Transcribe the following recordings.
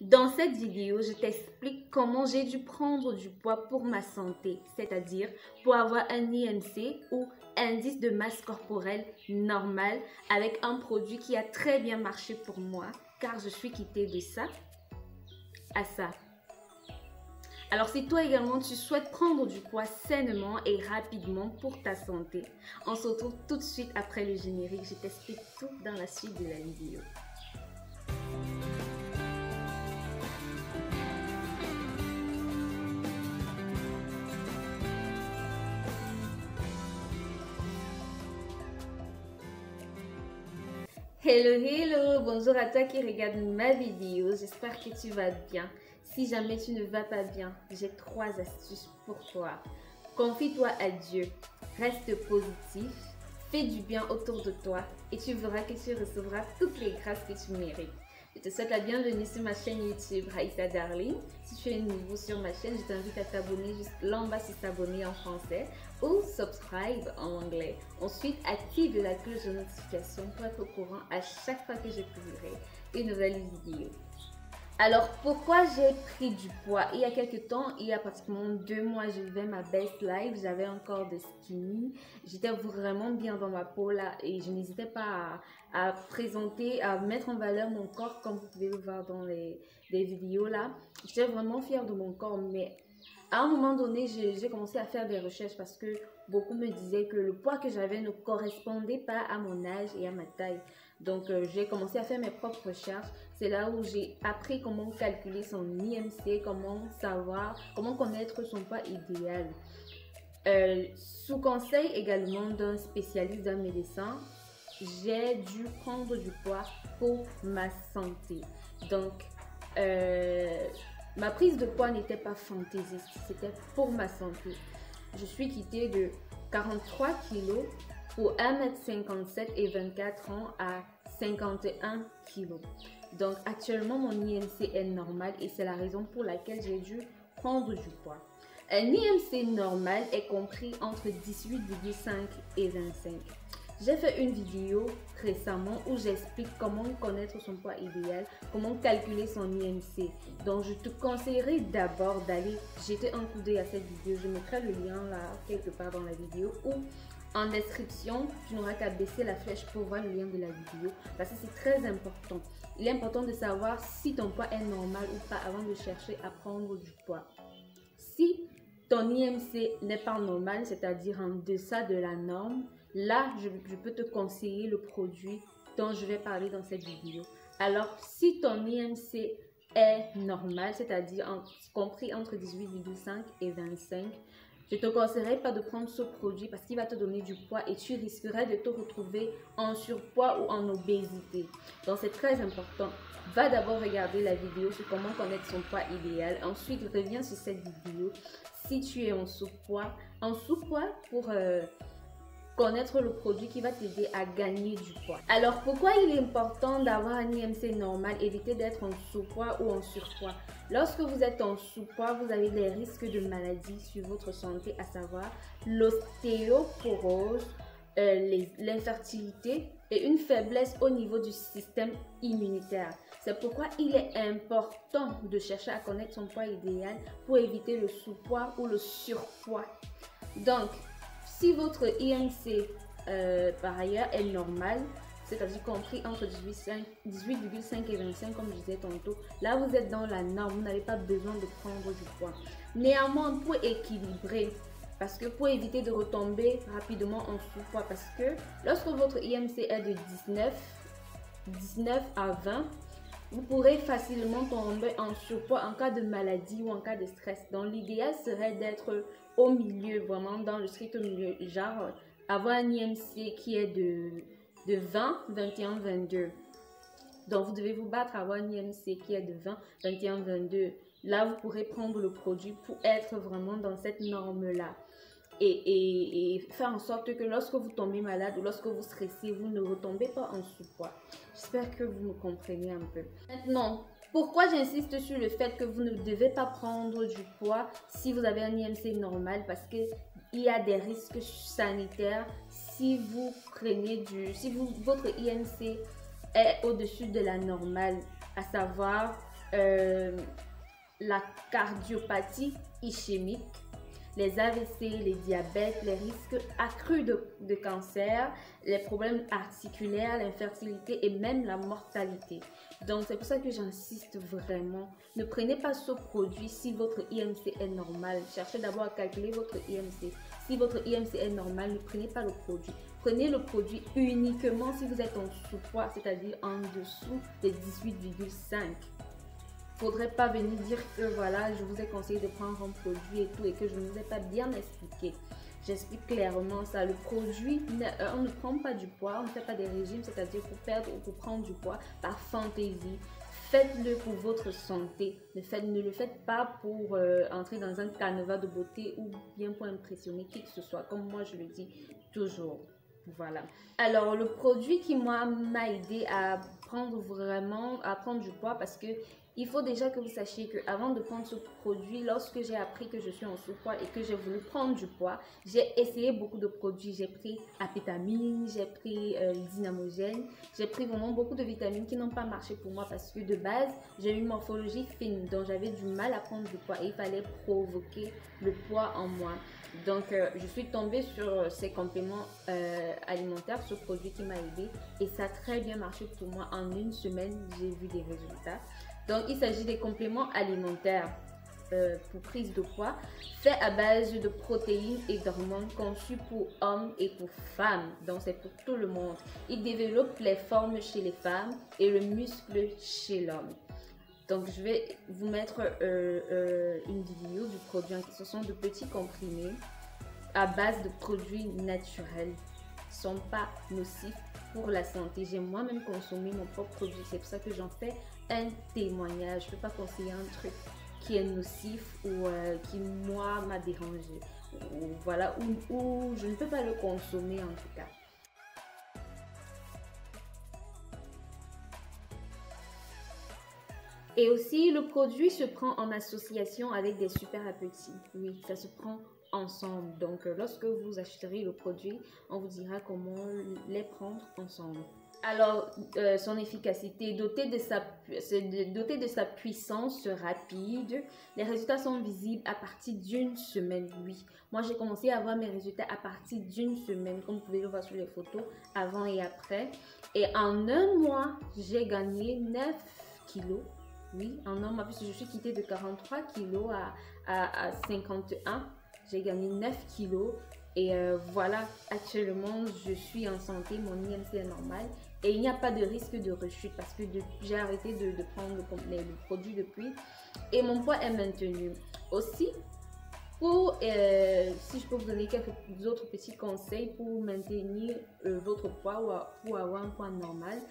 Dans cette vidéo, je t'explique comment j'ai dû prendre du poids pour ma santé, c'est-à-dire pour avoir un IMC ou indice de masse corporelle normal avec un produit qui a très bien marché pour moi car je suis quittée de ça à ça. Alors si toi également tu souhaites prendre du poids sainement et rapidement pour ta santé, on se retrouve tout de suite après le générique. Je t'explique tout dans la suite de la vidéo. Hello, bonjour à toi qui regarde ma vidéo, j'espère que tu vas bien. Si jamais tu ne vas pas bien, j'ai 3 astuces pour toi. Confie-toi à Dieu, reste positif, fais du bien autour de toi et tu verras que tu recevras toutes les grâces que tu mérites. Je te souhaite la bienvenue sur ma chaîne YouTube Raïssa Darling. Si tu es nouveau sur ma chaîne, je t'invite à t'abonner juste là en bas si s'abonner en français ou subscribe en anglais. Ensuite, active la cloche de notification pour être au courant à chaque fois que je publierai une nouvelle vidéo. Alors, pourquoi j'ai pris du poids? Il y a quelques temps, il y a pratiquement 2 mois, je vivais ma best life. J'avais un corps de skinny. J'étais vraiment bien dans ma peau là et je n'hésitais pas à présenter, à mettre en valeur mon corps comme vous pouvez le voir dans les vidéos là. J'étais vraiment fière de mon corps, mais à un moment donné, j'ai commencé à faire des recherches parce que beaucoup me disaient que le poids que j'avais ne correspondait pas à mon âge et à ma taille. Donc, j'ai commencé à faire mes propres recherches. C'est là où j'ai appris comment calculer son IMC, comment savoir, comment connaître son poids idéal. Sous conseil également d'un spécialiste, d'un médecin, j'ai dû prendre du poids pour ma santé. Donc, ma prise de poids n'était pas fantaisiste, c'était pour ma santé. Je suis quittée de 43 kg pour 1m57 et 24 ans à 51 kg. Donc actuellement mon IMC est normal et c'est la raison pour laquelle j'ai dû prendre du poids. Un IMC normal est compris entre 18,5 et 25. J'ai fait une vidéo récemment où j'explique comment connaître son poids idéal, comment calculer son IMC. Donc je te conseillerais d'abord d'aller jeter un coup d'œil à cette vidéo. Je mettrai le lien là quelque part dans la vidéo ou en description. Tu n'auras qu'à baisser la flèche pour voir le lien de la vidéo parce que c'est très important. Il est important de savoir si ton poids est normal ou pas avant de chercher à prendre du poids. Si ton IMC n'est pas normal, c'est-à-dire en deçà de la norme, là, je peux te conseiller le produit dont je vais parler dans cette vidéo. Alors, si ton IMC est normal, c'est-à-dire compris entre 18,5 et 25, je ne te conseillerais pas de prendre ce produit parce qu'il va te donner du poids et tu risquerais de te retrouver en surpoids ou en obésité. Donc, c'est très important. Va d'abord regarder la vidéo sur comment connaître son poids idéal. Ensuite, reviens sur cette vidéo si tu es en sous-poids pour connaître le produit qui va t'aider à gagner du poids. Alors, pourquoi il est important d'avoir un IMC normal, éviter d'être en sous-poids ou en surpoids? Lorsque vous êtes en sous-poids, vous avez des risques de maladies sur votre santé, à savoir l'ostéoporose, l'infertilité et une faiblesse au niveau du système immunitaire. C'est pourquoi il est important de chercher à connaître son poids idéal pour éviter le sous-poids ou le surpoids. Donc, si votre IMC par ailleurs est normal, c'est-à-dire compris entre 18,5 et 25 comme je disais tantôt, là vous êtes dans la norme, vous n'avez pas besoin de prendre du poids. Néanmoins, pour équilibrer, parce que pour éviter de retomber rapidement en sous-poids, parce que lorsque votre IMC est de 19 à 20, vous pourrez facilement tomber en surpoids en cas de maladie ou en cas de stress. Donc l'idéal serait d'être au milieu, vraiment dans le strict milieu, genre avoir un IMC qui est de 20, 21, 22. Donc vous devez vous battre à avoir un IMC qui est de 20, 21, 22. Là vous pourrez prendre le produit pour être vraiment dans cette norme-là. Et faire en sorte que lorsque vous tombez malade ou lorsque vous stressez, vous ne retombez pas en sous-poids. J'espère que vous me comprenez un peu. Maintenant, pourquoi j'insiste sur le fait que vous ne devez pas prendre du poids si vous avez un IMC normal? Parce qu'il y a des risques sanitaires si vous prenez votre IMC est au-dessus de la normale, à savoir la cardiopathie ischémique, les AVC, les diabètes, les risques accrus de cancer, les problèmes articulaires, l'infertilité et même la mortalité. Donc c'est pour ça que j'insiste vraiment. Ne prenez pas ce produit si votre IMC est normal. Cherchez d'abord à calculer votre IMC. Si votre IMC est normal, ne prenez pas le produit. Prenez le produit uniquement si vous êtes en sous-poids, c'est-à-dire en dessous des 18,5. Faudrait pas venir dire que voilà, je vous ai conseillé de prendre un produit et tout et que je ne vous ai pas bien expliqué. J'explique clairement ça. Le produit, on ne prend pas du poids, on ne fait pas des régimes, c'est-à-dire pour perdre ou pour prendre du poids par fantaisie. Faites-le pour votre santé. Ne le faites pas pour entrer dans un canevas de beauté ou bien pour impressionner qui que ce soit, comme moi je le dis toujours. Voilà. Alors, le produit qui m'a aidé à prendre du poids, parce que il faut déjà que vous sachiez que avant de prendre ce produit, lorsque j'ai appris que je suis en sous-poids et que j'ai voulu prendre du poids, j'ai essayé beaucoup de produits. J'ai pris apétamine, j'ai pris dynamogène, j'ai pris vraiment beaucoup de vitamines qui n'ont pas marché pour moi parce que de base, j'ai une morphologie fine, donc j'avais du mal à prendre du poids et il fallait provoquer le poids en moi. Donc, je suis tombée sur ces compléments alimentaires, ce produit qui m'a aidé et ça a très bien marché pour moi. En une semaine, j'ai vu des résultats. Donc, il s'agit des compléments alimentaires pour prise de poids, faits à base de protéines et d'hormones conçus pour hommes et pour femmes. Donc, c'est pour tout le monde. Il développe les formes chez les femmes et le muscle chez l'homme. Donc, je vais vous mettre une vidéo du produit. Ce sont de petits comprimés à base de produits naturels qui ne sont pas nocifs pour la santé. J'ai moi-même consommé mon propre produit. C'est pour ça que j'en fais un témoignage. Je ne peux pas conseiller un truc qui est nocif ou qui, moi, m'a dérangé. Ou, voilà, ou je ne peux pas le consommer en tout cas. Et aussi, le produit se prend en association avec des super appétits. Oui, ça se prend ensemble. Donc, lorsque vous achèterez le produit, on vous dira comment les prendre ensemble. Alors, son efficacité, dotée de sa puissance rapide, les résultats sont visibles à partir d'une semaine. Oui, moi j'ai commencé à avoir mes résultats à partir d'une semaine, comme vous pouvez le voir sur les photos, avant et après. Et en un mois, j'ai gagné 9 kilos. Oui, en un mois, puisque je suis quittée de 43 kilos à 51. J'ai gagné 9 kilos. Et voilà, actuellement, je suis en santé, mon IMC est normal. Et il n'y a pas de risque de rechute parce que j'ai arrêté de prendre le produit depuis. Et mon poids est maintenu. Aussi, si je peux vous donner quelques autres petits conseils pour maintenir votre poids ou pour avoir un poids normal,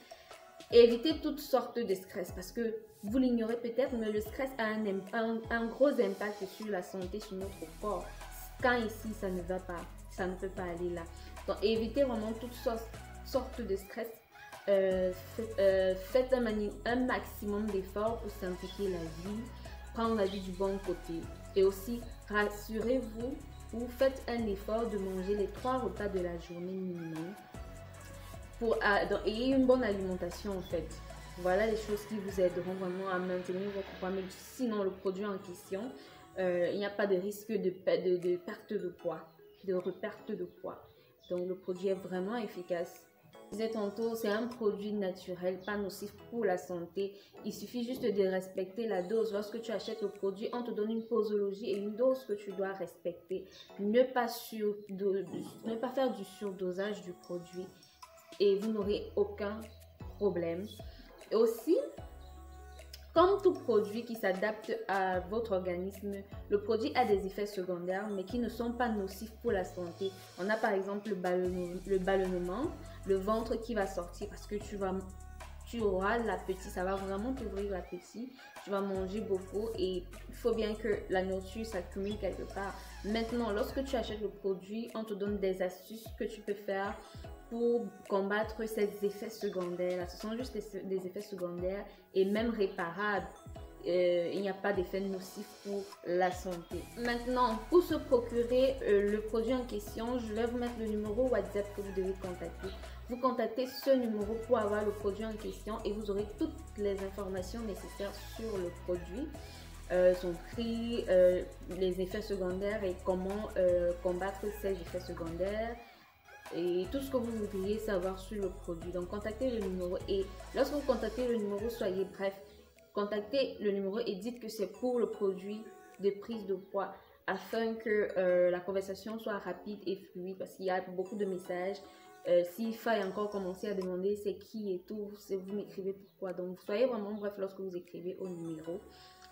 évitez toutes sortes de stress parce que vous l'ignorez peut-être, mais le stress a un gros impact sur la santé, sur notre corps. Quand ici, ça ne va pas, ça ne peut pas aller là. Donc, évitez vraiment toutes sortes de stress. Faites un maximum d'efforts pour simplifier la vie, prendre la vie du bon côté. Et aussi, rassurez-vous ou faites un effort de manger les 3 repas de la journée minimum. Et une bonne alimentation en fait. Voilà les choses qui vous aideront vraiment à maintenir votre poids. Mais sinon, le produit en question, il n'y a pas de risque de perte de poids, de reperte de poids. Donc le produit est vraiment efficace. Je disais tantôt, c'est un produit naturel, pas nocif pour la santé. Il suffit juste de respecter la dose. Lorsque tu achètes le produit, on te donne une posologie et une dose que tu dois respecter. Ne pas faire du surdosage du produit et vous n'aurez aucun problème. Et aussi, comme tout produit qui s'adapte à votre organisme, le produit a des effets secondaires mais qui ne sont pas nocifs pour la santé. On a par exemple le ballonnement, le ventre qui va sortir parce que tu auras l'appétit, ça va vraiment t'ouvrir l'appétit, tu vas manger beaucoup et il faut bien que la nourriture s'accumule quelque part. Maintenant, lorsque tu achètes le produit, on te donne des astuces que tu peux faire pour combattre ces effets secondaires. Ce sont juste des effets secondaires et même réparables. Il n'y a pas d'effet nocif pour la santé. Maintenant, pour se procurer le produit en question, je vais vous mettre le numéro WhatsApp que vous devez contacter. vous contactez ce numéro pour avoir le produit en question et vous aurez toutes les informations nécessaires sur le produit, son prix, les effets secondaires et comment combattre ces effets secondaires et tout ce que vous voudriez savoir sur le produit. Donc contactez le numéro et lorsque vous contactez le numéro, soyez bref. Contactez le numéro et dites que c'est pour le produit de prise de poids afin que la conversation soit rapide et fluide parce qu'il y a beaucoup de messages. S'il faille encore commencer à demander c'est qui et tout, vous m'écrivez pourquoi. Donc soyez vraiment bref lorsque vous écrivez au numéro.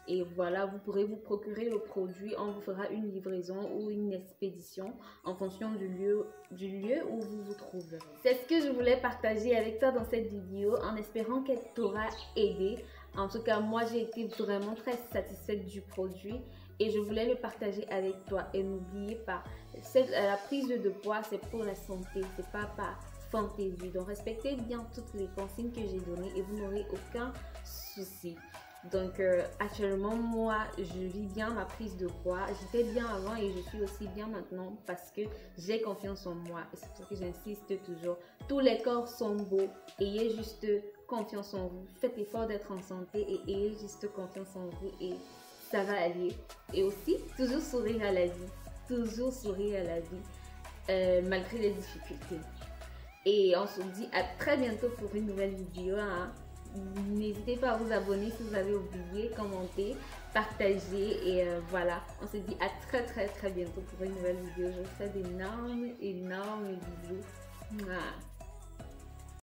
Et voilà, vous pourrez vous procurer le produit. On vous fera une livraison ou une expédition en fonction du lieu où vous vous trouvez. C'est ce que je voulais partager avec toi dans cette vidéo en espérant qu'elle t'aura aidé. En tout cas, moi, j'ai été vraiment très satisfaite du produit et je voulais le partager avec toi. Et n'oubliez pas, la prise de poids, c'est pour la santé, c'est pas par fantaisie. Donc, respectez bien toutes les consignes que j'ai données et vous n'aurez aucun souci. Donc actuellement moi je vis bien ma prise de poids, j'étais bien avant et je suis aussi bien maintenant parce que j'ai confiance en moi et c'est pour ça que j'insiste toujours, tous les corps sont beaux, ayez juste confiance en vous, faites l'effort d'être en santé et ayez juste confiance en vous et ça va aller. Et aussi toujours sourire à la vie, toujours sourire à la vie malgré les difficultés. Et on se dit à très bientôt pour une nouvelle vidéo hein. N'hésitez pas à vous abonner si vous avez oublié, commenter, partager et voilà, on se dit à très bientôt pour une nouvelle vidéo. Je vous fais d'énormes bisous. Mouah.